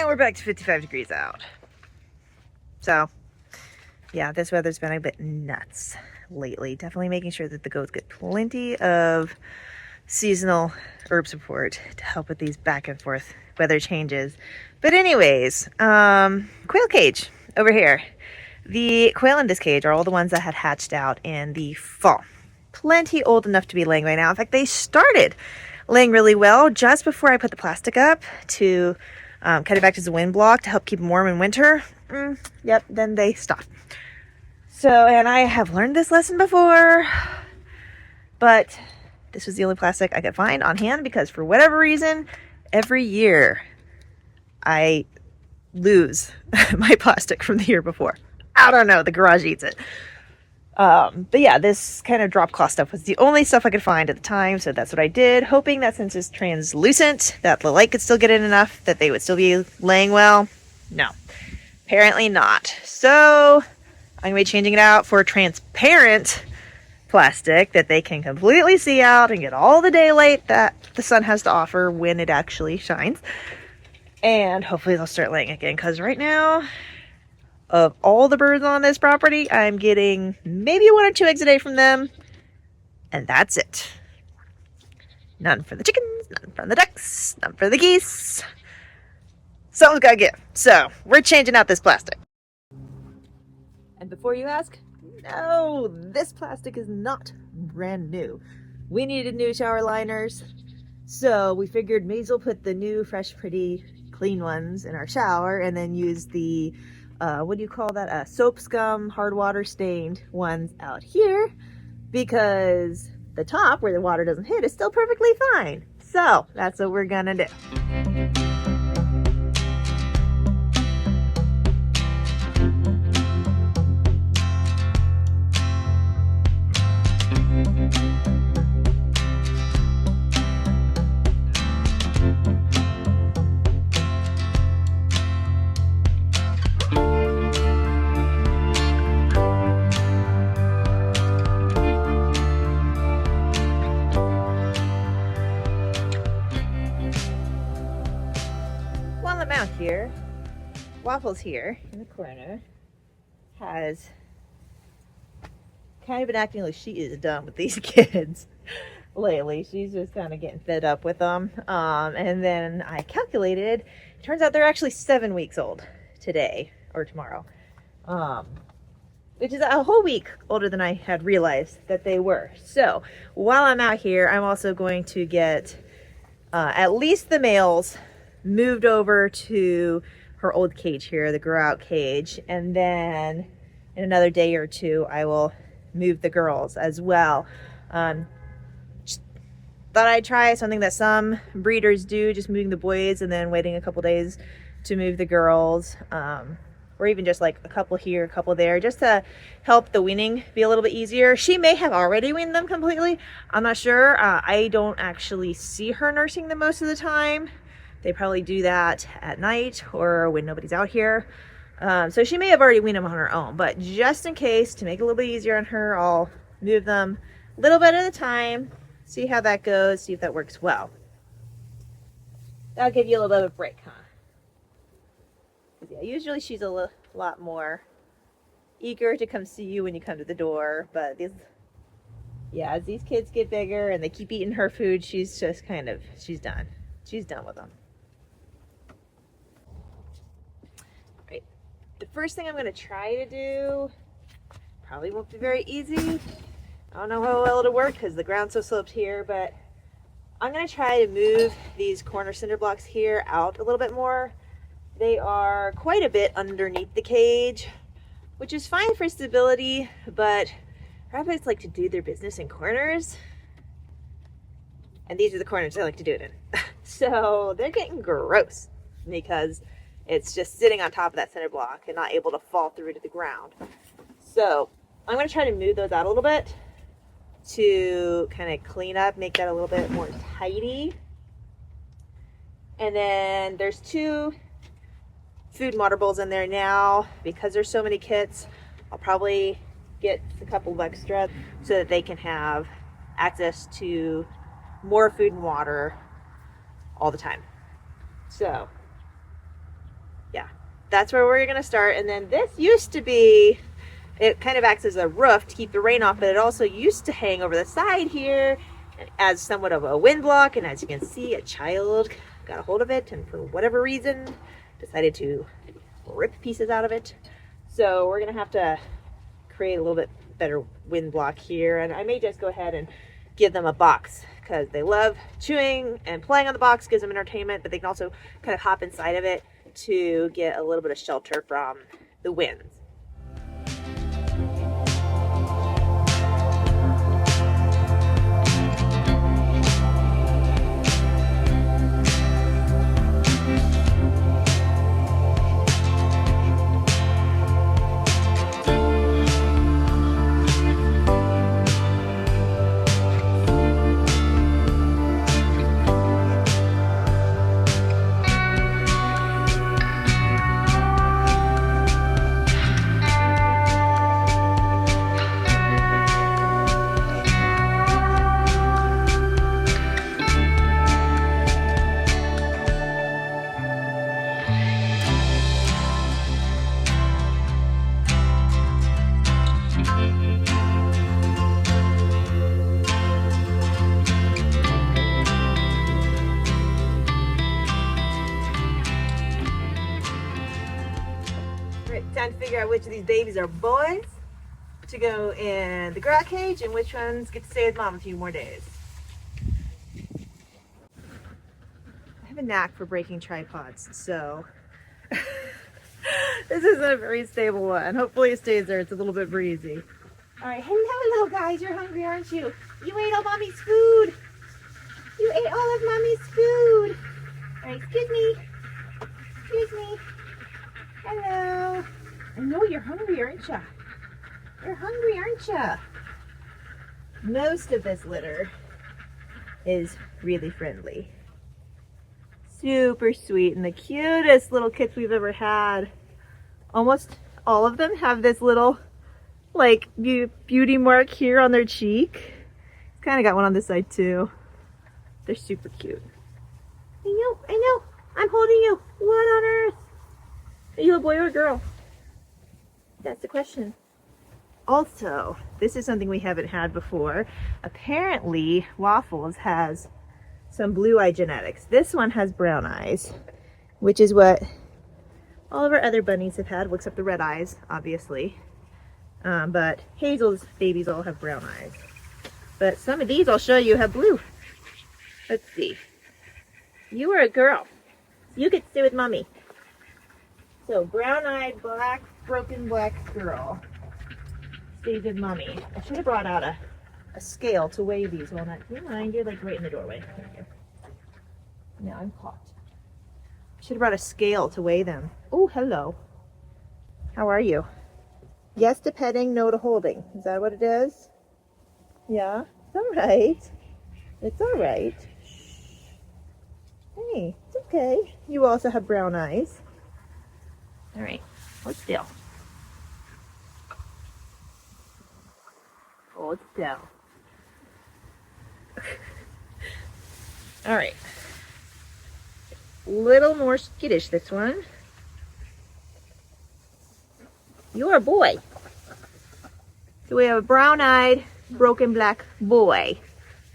And we're back to 55 degrees out. So, yeah, this weather's been a bit nuts lately. Definitely making sure that the goats get plenty of seasonal herb support to help with these back and forth weather changes. But anyways, quail cage over here. The quail in this cage are all the ones that had hatched out in the fall. Plenty old enough to be laying right now. In fact, they started laying really well just before I put the plastic up to kind of act as a wind block to help keep them warm in winter. Yep, then they stopped. So, and I have learned this lesson before, but this was the only plastic I could find on hand because for whatever reason, every year I lose my plastic from the year before. I don't know, the garage eats it. But yeah, this kind of drop cloth stuff was the only stuff I could find at the time, so that's what I did, hoping that since it's translucent, that the light could still get in enough, that they would still be laying well. No, apparently not. So I'm going to be changing it out for transparent plastic that they can completely see out and get all the daylight that the sun has to offer when it actually shines. And hopefully they'll start laying again, because right now, of all the birds on this property, I'm getting maybe 1 or 2 eggs a day from them, and that's it. None for the chickens, none for the ducks, none for the geese. Something's gotta give. So, we're changing out this plastic. And before you ask, no, this plastic is not brand new. We needed new shower liners, so we figured may as well put the new, fresh, pretty, clean ones in our shower and then use the what do you call that? Soap scum, hard water stained ones out here, because the top where the water doesn't hit is still perfectly fine. So that's what we're gonna do. While I'm out here, Waffles here in the corner has kind of been acting like she is done with these kids lately. She's just kind of getting fed up with them. And then I calculated, it turns out they're actually 7 weeks old today or tomorrow, which is a whole week older than I had realized that they were. So while I'm out here, I'm also going to get at least the males moved over to her old cage here, the growout cage, and then in another day or two I will move the girls as well. Just thought I'd try something that some breeders do, just moving the boys and then waiting a couple days to move the girls, or even just like a couple here, a couple there, just to help the weaning be a little bit easier. She may have already weaned them completely, I'm not sure. I don't actually see her nursing them most of the time. They probably do that at night or when nobody's out here. So she may have already weaned them on her own, but just in case, to make it a little bit easier on her, I'll move them a little bit at a time, see how that goes, see if that works well. That'll give you a little bit of a break, huh? Yeah, usually she's a lot more eager to come see you when you come to the door, but yeah, as these kids get bigger and they keep eating her food, she's just she's done. She's done with them. Right. The first thing I'm going to try to do, probably won't be very easy. I don't know how well it'll work because the ground's so sloped here, but I'm going to try to move these corner cinder blocks here out a little bit more. They are quite a bit underneath the cage, which is fine for stability, but rabbits like to do their business in corners. And these are the corners I like to do it in. So they're getting gross because it's just sitting on top of that cinder block and not able to fall through to the ground. So I'm going to try to move those out a little bit to kind of clean up, make that a little bit more tidy. And then there's 2 food and water bowls in there now. Because there's so many kits, I'll probably get a couple of extra so that they can have access to more food and water all the time. So Yeah, that's where we're gonna start. And then this used to be, it kind of acts as a roof to keep the rain off, but it also used to hang over the side here as somewhat of a wind block. And as you can see, a child got a hold of it and for whatever reason decided to rip pieces out of it. So we're gonna have to create a little bit better wind block here. And I may just go ahead and give them a box because they love chewing and playing on the box, gives them entertainment, but they can also kind of hop inside of it to get a little bit of shelter from the winds. Time to figure out which of these babies are boys to go in the growout cage and which ones get to stay with mom a few more days. I have a knack for breaking tripods, so this isn't a very stable one. Hopefully it stays there. It's a little bit breezy. All right, hello guys. You're hungry, aren't you? You ate all mommy's food. You ate all of mommy's food. All right, excuse me. Excuse me. Hello. I know you're hungry, aren't you? You're hungry, aren't you? Most of this litter is really friendly. Super sweet and the cutest little kits we've ever had. Almost all of them have this little like beauty mark here on their cheek. It's kind of got one on this side too. They're super cute. I know. I'm holding you. What on earth? Are you a boy or a girl? That's the question. Also, this is something we haven't had before. Apparently, Waffles has some blue-eye genetics. This one has brown eyes, which is what all of our other bunnies have had, except the red eyes, obviously. But Hazel's babies all have brown eyes. But some of these I'll show you have blue. Let's see. You are a girl. You get to stay with mommy. So brown-eyed, black, broken black girl stays with mommy. I should have brought out a scale to weigh these. Well, not, you mind, you're like right in the doorway. Now I'm caught. I should have brought a scale to weigh them. Oh, hello. How are you? Yes to petting, no to holding. Is that what it is? Yeah, it's all right. It's all right. Hey, it's okay. You also have brown eyes. All right, hold still. Hold still. All right. Little more skittish, this one. You're a boy. So we have a brown-eyed, broken black boy.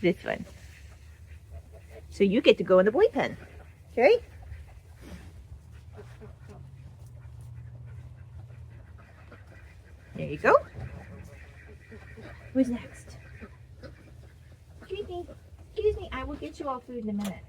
This one. So you get to go in the boy pen. Okay? There you go. Who's next? Excuse me, I will get you all food in a minute.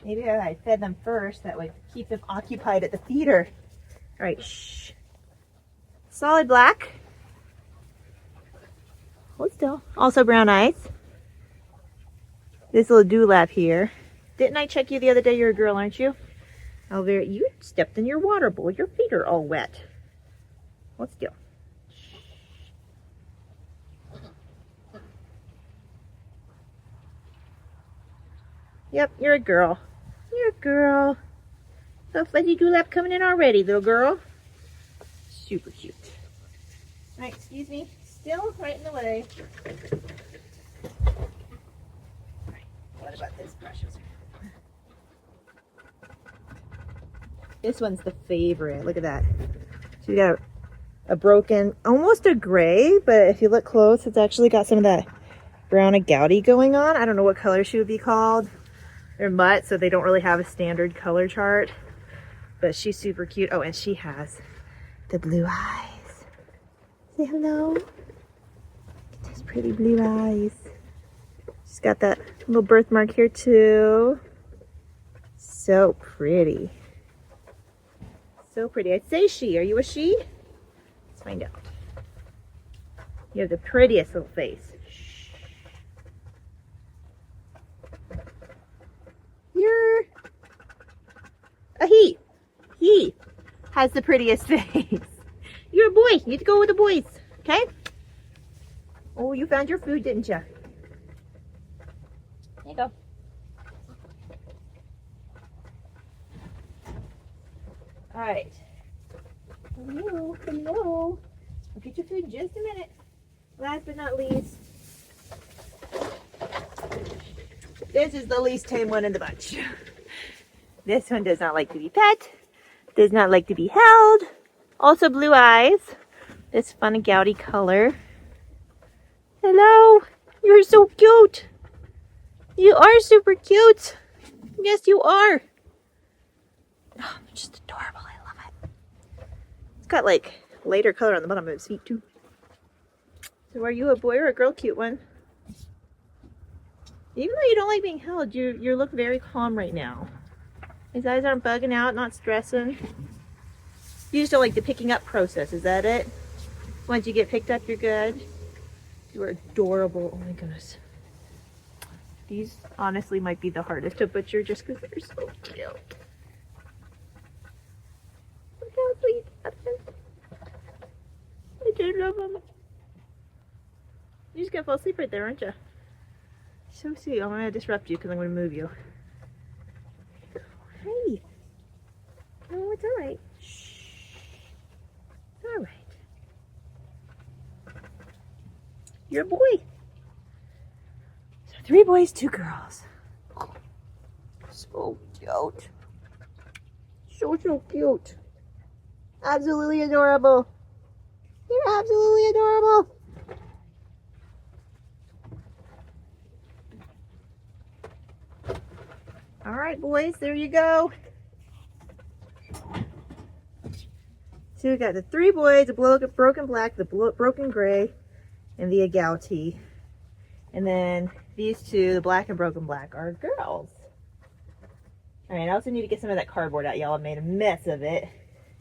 Maybe if I fed them first, that would keep them occupied at the feeder. All right, shh. Solid black. Hold still. Also brown eyes. This little dewlap here. Didn't I check you the other day? You're a girl, aren't you? Alvira, you stepped in your water bowl. Your feet are all wet. Hold still. Yep, you're a girl. You're a girl. So fuzzy dewlap coming in already, little girl. Super cute. All right, excuse me. Still right in the way. All right, what about this precious? This one's the favorite. Look at that. So you got a broken, almost a gray, but if you look close, it's actually got some of that brown agouti going on. I don't know what color she would be called. They're mutt, so they don't really have a standard color chart, but she's super cute. Oh, and she has the blue eyes. Say hello. Look at those pretty blue eyes. She's got that little birthmark here too. So pretty. So pretty. I'd say she. Are you a she? Let's find out. You have the prettiest little face. Shh. You're a he. He has the prettiest face. You're a boy. You need to go with the boys. Okay? Oh, you found your food, didn't you? There you go. All right. Hello, hello. I'll get your food in just a minute. Last but not least, this is the least tame one in the bunch. This one does not like to be pet, does not like to be held. Also blue eyes. This fun and gouty color. Hello, you're so cute. You are super cute. Yes, you are. Oh, just adorable. I love it. It's got like lighter color on the bottom of its feet too. So are you a boy or a girl? Cute one. Even though you don't like being held, you look very calm right now. His eyes aren't bugging out, not stressing. You just don't like the picking up process, is that it? Once you get picked up, you're good. You are adorable. Oh my goodness. These honestly might be the hardest to butcher just because they're so cute. Look how sweet. I do love them. You're just gonna fall asleep right there, aren't you? So sweet. I'm gonna disrupt you because I'm gonna move you. Hey. Oh, it's all right. Shh. It's all right. You're a boy. So 3 boys, 2 girls. Oh, so cute. So cute. Absolutely adorable. You're absolutely adorable. All right, boys, there you go. So we got the 3 boys, the broken black, the broken gray, and the agouti. And then these 2, the black and broken black, are girls. All right, I also need to get some of that cardboard out. Y'all have made a mess of it.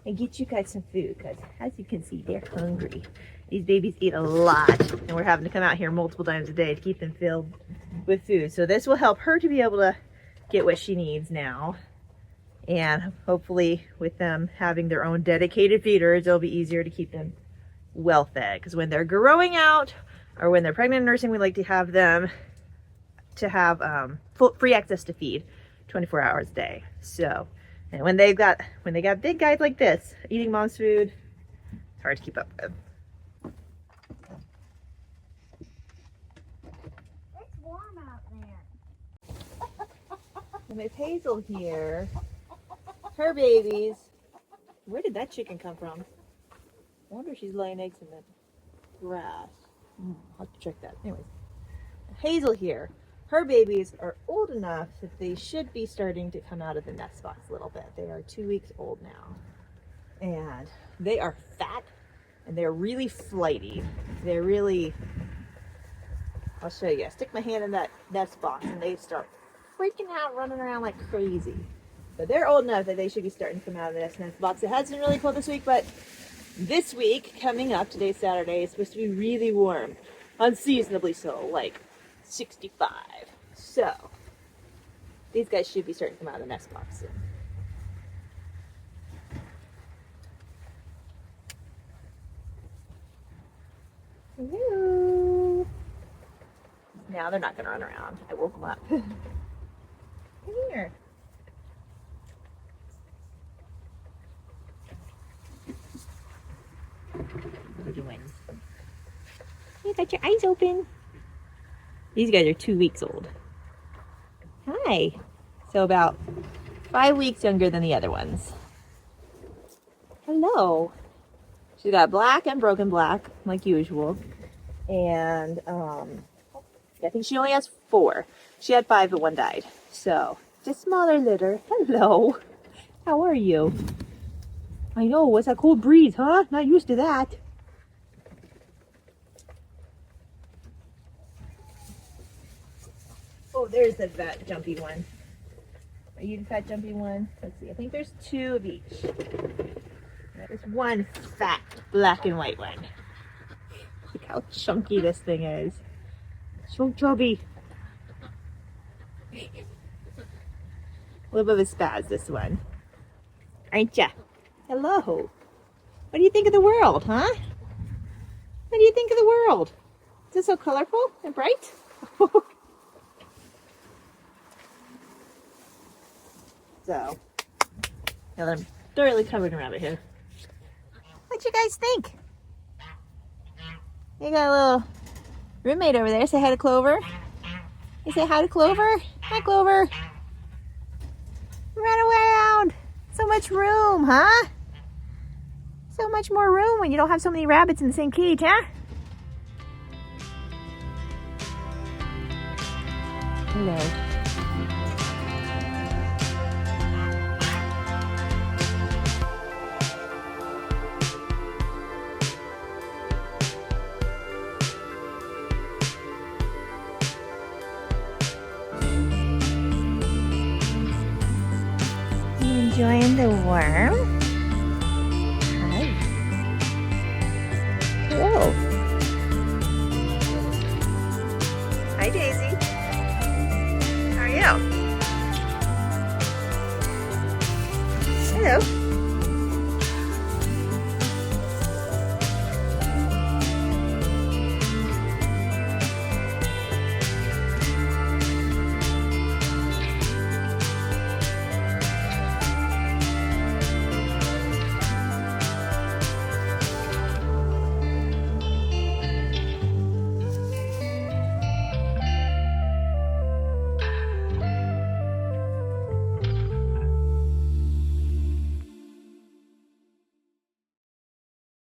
And get you guys some food, because as you can see, they're hungry. These babies eat a lot, and we're having to come out here multiple times a day to keep them filled with food. So this will help her to be able to get what she needs now. And hopefully with them having their own dedicated feeders, it'll be easier to keep them well fed. Because when they're growing out or when they're pregnant and nursing, we like to have them to have free access to feed 24 hours a day. So, and when they got big guys like this eating mom's food, it's hard to keep up with. It's warm out there. And Miss Hazel here, her babies. Where did that chicken come from? I wonder if she's laying eggs in the grass. I'll have to check that. Anyways, Hazel here. Her babies are old enough that they should be starting to come out of the nest box a little bit. They are 2 weeks old now. And they are fat and they're really flighty. They're really, I'll show you. I stick my hand in that nest box and they start freaking out, running around like crazy. But they're old enough that they should be starting to come out of the nest box. It has been really cold this week, but this week coming up, today's Saturday, is supposed to be really warm. Unseasonably so, like 65. So, these guys should be starting to come out of the nest box soon. Hello. Now they're not going to run around. I woke them up. Come here. What are you doing? You got your eyes open. These guys are 2 weeks old. Hi. So about 5 weeks younger than the other ones. Hello. She's got black and broken black, like usual. And I think she only has 4. She had 5, but 1 died. So, just smaller litter. Hello. How are you? I know, what's that cold breeze, huh? Not used to that. Oh, there's the fat jumpy one. Are you the fat jumpy one? Let's see, I think there's 2 of each. There's 1 fat black and white one. Look how chunky this thing is. So chubby. A little bit of a spaz, this one. Aren't ya? Hello. What do you think of the world, huh? What do you think of the world? Is it so colorful and bright? So, now that I'm thoroughly covered in rabbit hair. What you guys think? You got a little roommate over there. Say hi to Clover. You say hi to Clover? Hi, Clover. Run around. So much room, huh? So much more room when you don't have so many rabbits in the same cage, huh? Hello. Enjoying the worm? Hi. Whoa.